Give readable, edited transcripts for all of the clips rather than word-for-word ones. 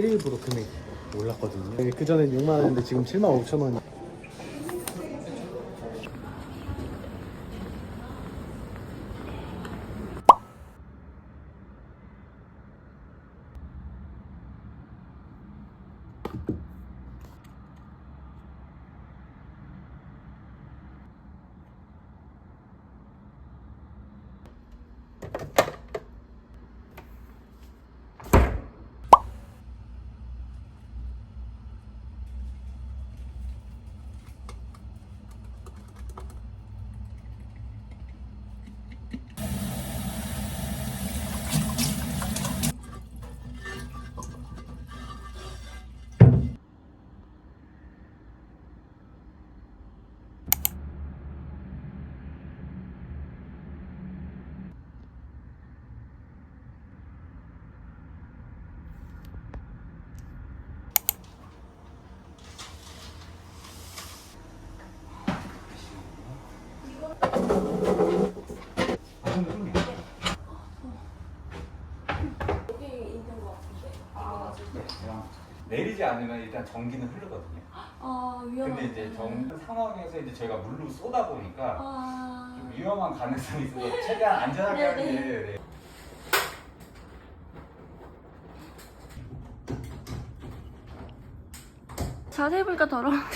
1일부로 금액이 올랐거든요. 그 전엔 6만 원인데 지금 7만 5천 원이. 내리지 않으면 일단 전기는 흐르거든요. 아, 위험한. 근데 이제 상황에서 이제 저희가 물로 쏘다 보니까 좀 위험한 가능성이 있어서 최대한 안전하게 하는 게. 네. 자세히 보니까 더러운데.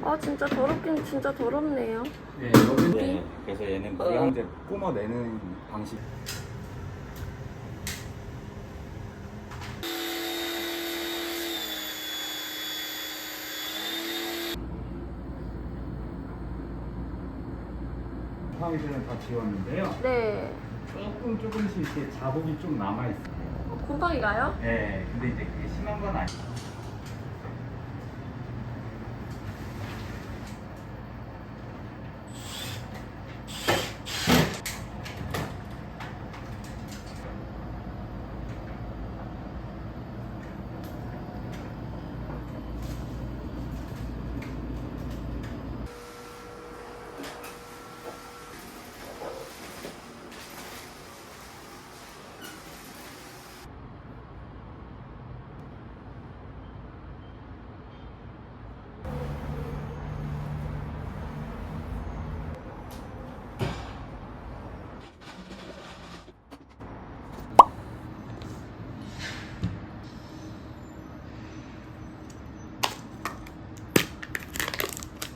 아, 진짜 더럽긴 진짜 더럽네요. 네, 여기 네, 그래서 얘는 물을 이제 뿜어내는 방식. 곰팡이들은 다 지웠는데요. 네. 조금씩 이렇게 자국이 좀 남아 있어요. 곰팡이가요? 네, 근데 이제 그게 심한 건 아니에요.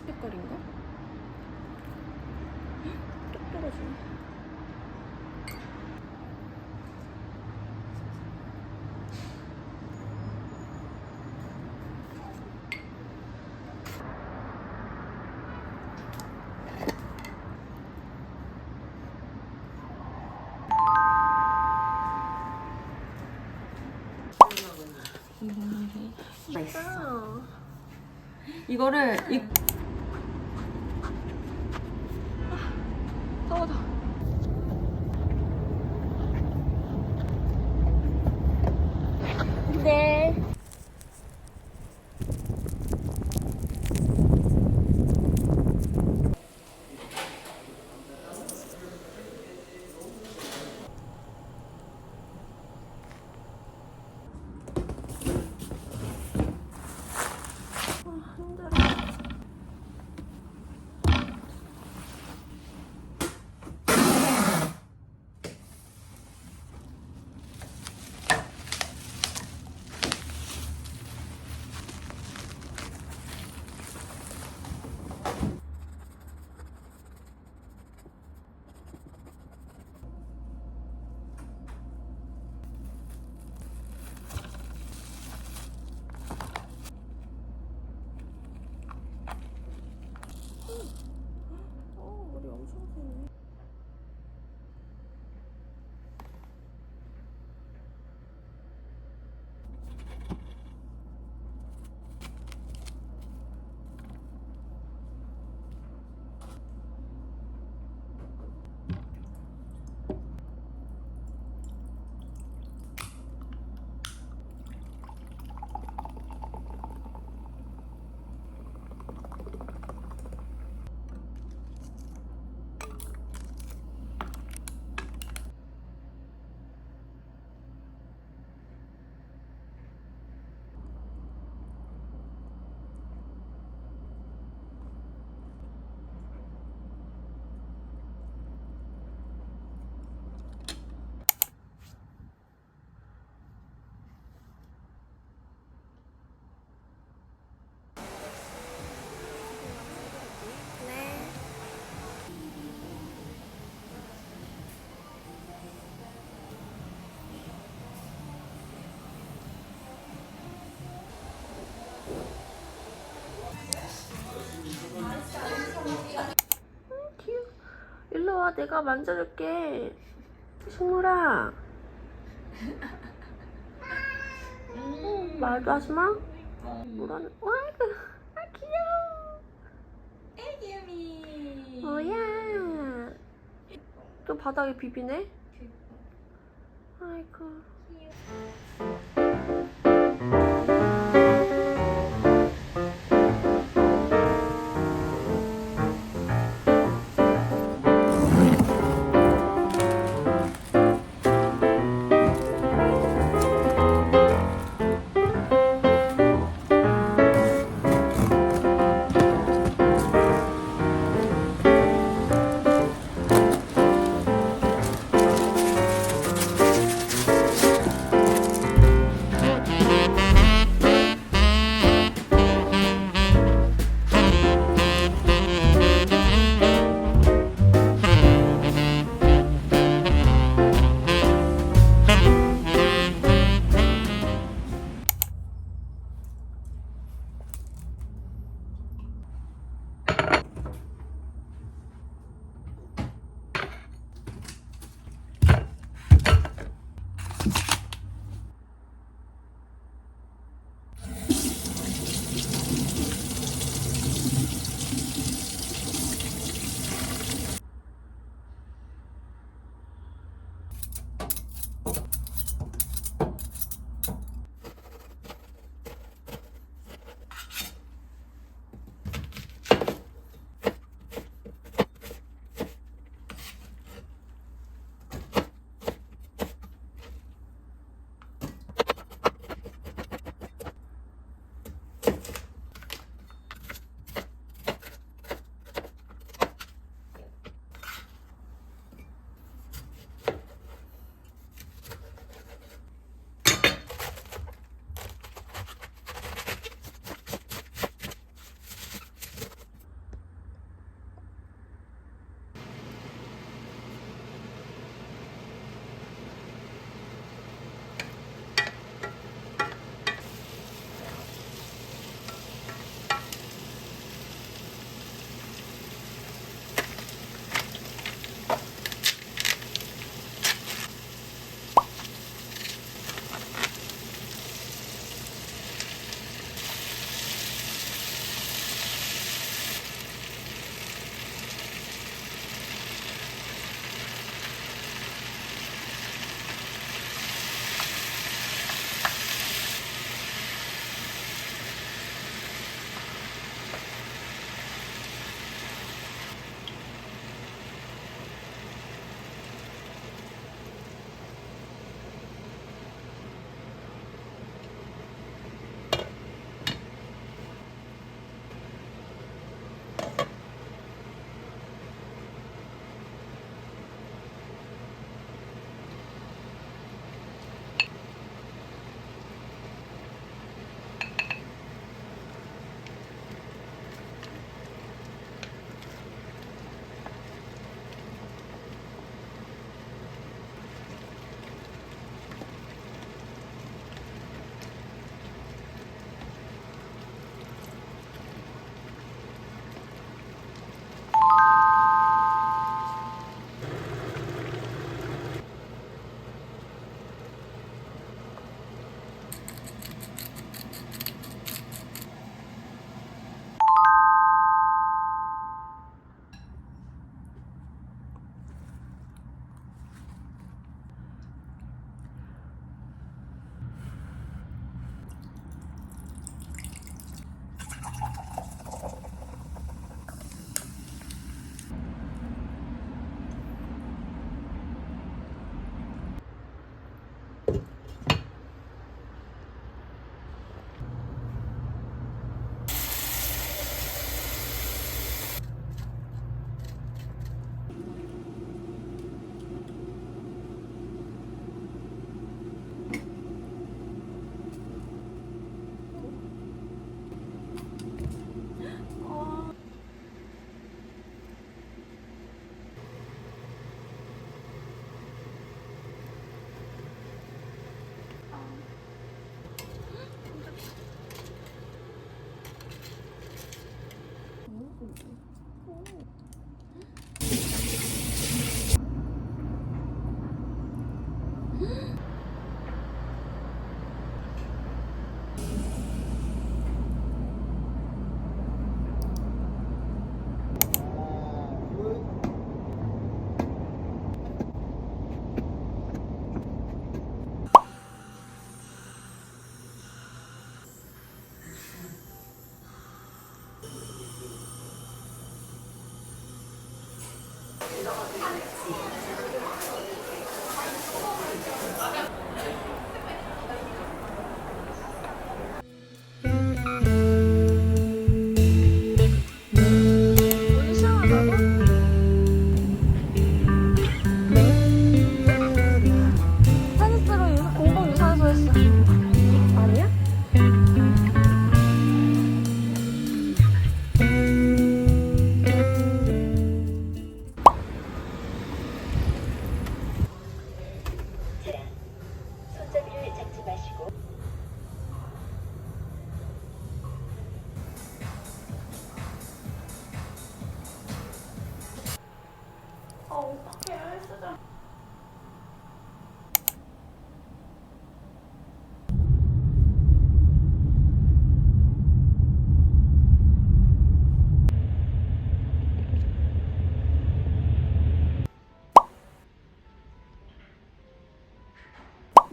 색깔인가? 뚝 떨어지네. 맛있어. 이거를 더워. 네. 힘들어. 내가 만져줄게. 식물아. 말도 하지 마. 뭐라는? 와, 아 귀여워. 애기미. 뭐야? 또 바닥에 비비네? 아이고.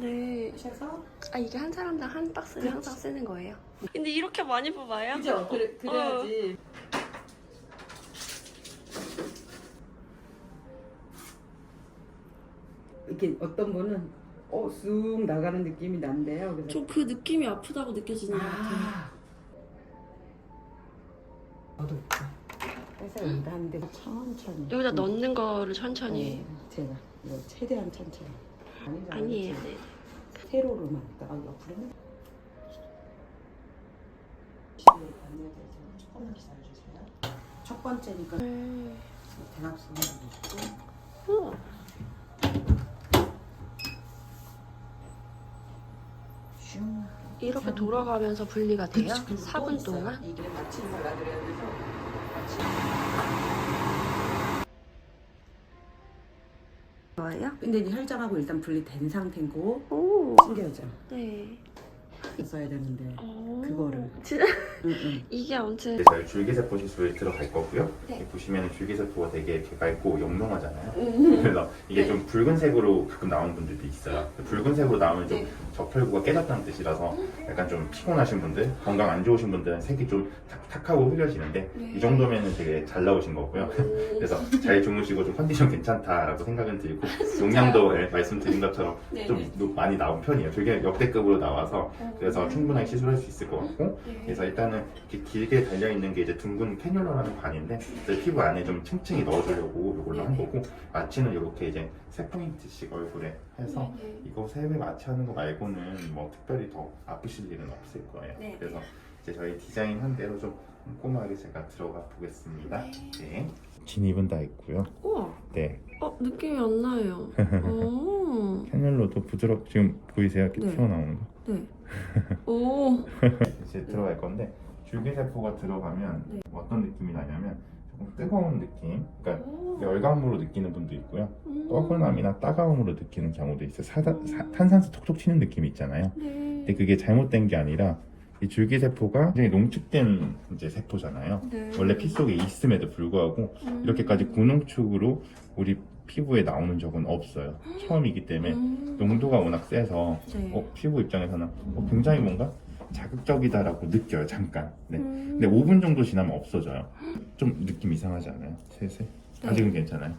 네. 하셔서 아 이게 한 사람당 한 박스를 항상 쓰는 거예요? 근데 이렇게 많이 뽑아요? 그죠? 그래야지. 이렇게 어떤 분은 쑥 나가는 느낌이 난대요. 그래서 저 그 느낌이 아프다고 느껴지는 것 같아요. 저도 해서 여기다 하는데 천천히. 여기다 넣는 거를 천천히. 네, 제가 이거 최대한 천천히. 아니에요. 네. 세로로만. 옆으로는. 조금만 기다려주세요. 첫 번째니까 대각선으로 놓고. 우와. 슝. 이렇게 돌아가면서 분리가 돼요? 그치, 그리고 또 4분 있어요. 동안? 이게 마취 발라드려야 돼서 마취. 좋아요? 근데 이 혈장하고 일단 분리된 상태고 오. 신기하죠? 네. 써야 되는데 오. 그거를. 진짜 응. 이게 아무튼 이제 저희 줄기세포 시술에 들어갈 거고요. 네. 여기 보시면 줄기세포가 되게 이렇게 맑고 영롱하잖아요. 음. 그래서 이게 네. 좀 붉은색으로 가끔 나오는 분들도 있어요. 붉은색으로 나오면 좀 네. 적혈구가 깨졌다는 뜻이라서 약간 좀 피곤하신 분들, 건강 안 좋으신 분들은 색이 좀 탁하고 흐려지는데 네. 이 정도면은 되게 잘 나오신 거고요. 그래서 잘 주무시고 좀 컨디션 괜찮다라고 생각은 들고 용량도 말씀드린 것처럼 네, 좀 네. 많이 나온 편이에요. 되게 역대급으로 나와서 그래서 충분하게 시술할 수 있을 것 같고 네. 그래서 일단은 이렇게 길게 달려있는 게 이제 둥근 캐뉼러라는 관인데 이제 피부 안에 좀 층층이 넣어주려고 이걸로 한 거고 마취는 이렇게 이제 3포인트씩 얼굴에 해서 네. 이거 3배 마취하는 거 말고는 뭐 특별히 더 아프실 일은 없을 거예요. 네. 그래서 이제 저희 디자인한 대로 좀 꼼꼼하게 제가 들어가 보겠습니다. 네. 진입은 다 있고요. 우와. 네. 느낌이 안 나요. 오. 캐뉼러도 부드럽 지금 보이세요? 이렇게 네. 튀어나오는 거. 네. 오. 이제 들어갈 건데 줄기세포가 들어가면 네. 어떤 느낌이 나냐면 조금 뜨거운 느낌, 그러니까 오. 열감으로 느끼는 분도 있고요. 음. 뻐근함이나 따가움으로 느끼는 경우도 있어요. 탄산수 톡톡 튀는 느낌이 있잖아요. 네. 근데 그게 잘못된 게 아니라 이 줄기세포가 굉장히 농축된 이제 세포잖아요. 네. 원래 피 속에 있음에도 불구하고 이렇게까지 구농축으로 우리 피부에 나오는 적은 없어요. 처음이기 때문에 농도가 워낙 세서 네. 피부 입장에서는 굉장히 뭔가 자극적이다라고 느껴요. 잠깐. 네. 음. 근데 5분 정도 지나면 없어져요. 좀 느낌 이상하지 않아요? 슬슬? 네. 아직은 괜찮아요?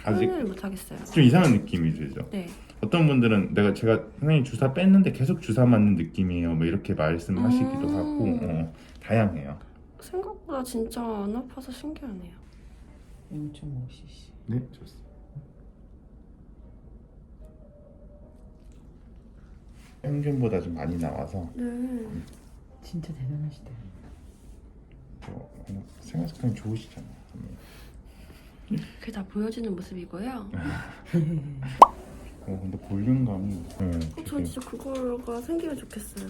아직- 표현을 못 하겠어요. 좀 이상한 느낌이 들죠? 네. 어떤 분들은 제가 선생님 주사 뺐는데 계속 주사 맞는 느낌이에요. 뭐 이렇게 말씀하시기도 하고 다양해요. 생각보다 진짜 안 아파서 신기하네요. 0.5cc. 네, 좋습니다. 평균보다 좀 많이 나와서 네. 진짜 대단하시다. 생활습관이 좋으시잖아요. 그게 다 보여지는 모습이고요. 근데 볼륨감이 전 진짜 그거가 생기면 좋겠어요.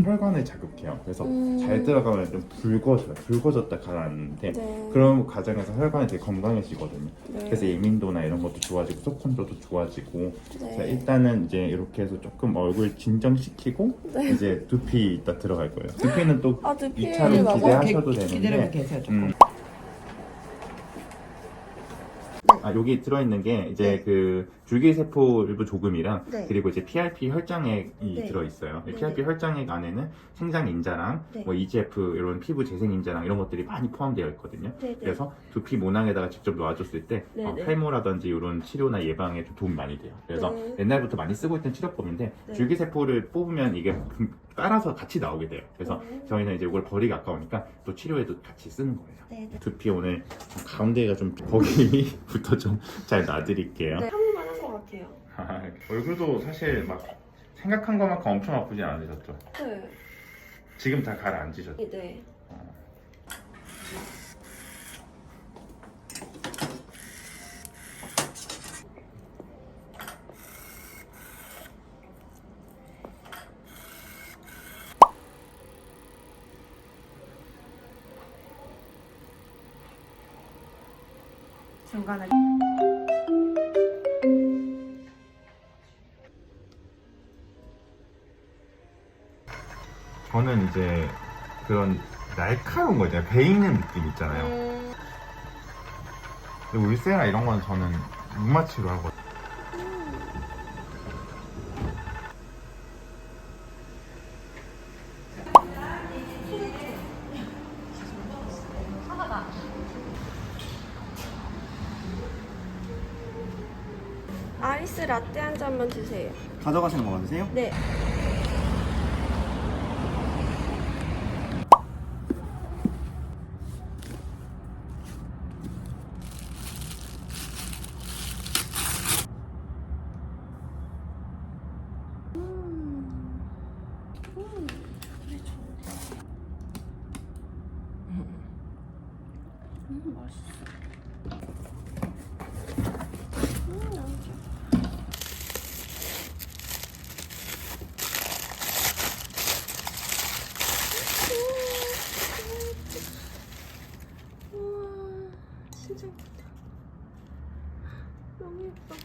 혈관을 자극해요. 그래서 음. 잘 들어가면 좀 붉어져요. 붉어졌다 가라앉는데 네. 그런 과정에서 혈관이 되게 건강해지거든요. 네. 그래서 예민도나 이런 것도 좋아지고 속건조도 좋아지고 그래서 네. 일단은 이제 이렇게 해서 조금 얼굴 진정시키고 네. 이제 두피 이따 들어갈 거예요. 두피는 또 두피 2차로 맞아. 기대하셔도 기다리면 되는데 계세요 조금. 여기 들어있는 게 이제 그 줄기세포 일부 조금이랑 네. 그리고 이제 PRP 혈장액이 네. 들어있어요. 네. PRP 혈장액 안에는 생장인자랑 네. 뭐 EGF 이런 피부 재생인자랑 이런 것들이 많이 포함되어 있거든요. 네, 네. 그래서 두피 모낭에다가 직접 놓아줬을 때 네, 네. 탈모라든지 이런 치료나 예방에 좀 도움이 많이 돼요. 그래서 네. 옛날부터 많이 쓰고 있던 치료법인데 네. 줄기세포를 뽑으면 이게 따라서 같이 나오게 돼요. 그래서 네. 저희는 이제 이걸 버리기 아까우니까 또 치료에도 같이 쓰는 거예요. 네, 네. 두피 오늘 가운데가 좀 거기부터 좀 잘 놔드릴게요. 네. 참을만 한것 같아요. 얼굴도 사실 막 생각한 것만큼 엄청 아프진 않으셨죠? 네. 지금 다 가라앉으셨죠? 네. 중간에 저는 이제 그런 날카로운 거 있잖아요. 베이는 느낌 있잖아요. 근데 울세라 이런 건 저는 무마취로 하거든요. 아이스 라떼 한 잔만 주세요. 가져가시는 거 맞으세요? 네. 맛있어. 너무 좋아. 우와, 진짜 예쁘다. 너무 예뻐.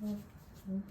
응.